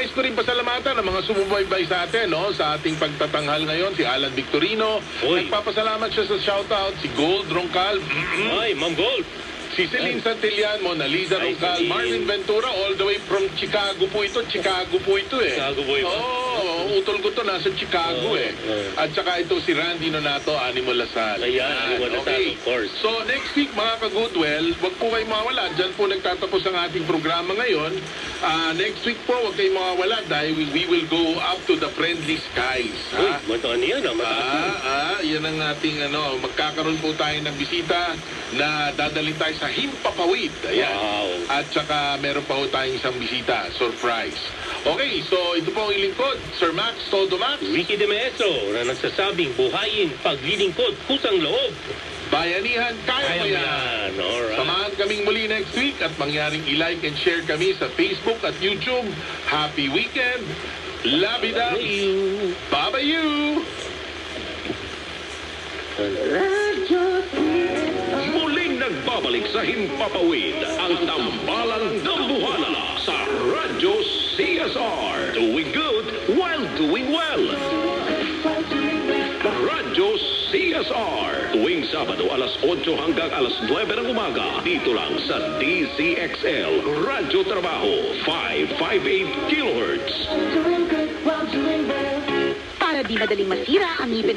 Nais ko rin pasalamatan ang mga sumubaybay sa atin, no? Sa ating pagtatanghal ngayon, si Alan Victorino. Uy. Nagpapasalamat siya sa shoutout, si Gold Roncal, Ay, Ma'am Gold. si Celine Santillan, Mona Lisa Ay, Roncal, Celine. Marvin Ventura, all the way from Chicago po ito. Chicago po ito eh. Chicago boy ba? Oo, utol ko to, nasa Chicago Oo, eh. oo. At saka ito si Randy Nonato, Animo Lasal. Ayan, Animo Lasal, of course. So next week mga ka-Goodwell, wag po kayong mawala. Diyan po nagtatapos ang ating programa ngayon. Next week po, wag kayong mawala dahil we will go up to the friendly skies. Uy, mataan yan mataas. Yan ang ating magkakaroon po tayo ng bisita na dadalhin tayo sa Himpapawid. Ayan. Wow. At saka meron pa po tayong isang bisita, surprise. Okay, so ito po ang ilingkod, Sir Max Todomax. Ricky De Maestro na nagsasabing buhayin paglilingkod kusang loob. Bayanihan, kaya mo yan. yan. Alright. Samahan kaming muli next week at mangyaring i-like and share kami sa Facebook at YouTube. Happy weekend! Love it up! Bye-bye you! Muling nagbabalik sa Himpapawid ang tambalang dambuhala sa Radyo CSR. Doing good while doing well. Radyo CSR. Tuwing Sabado alas 8 hanggang alas 9 ng umaga. Dito lang sa DCXL Radyo Trabaho 558 kHz. Para di madaling masira ang ngipin ng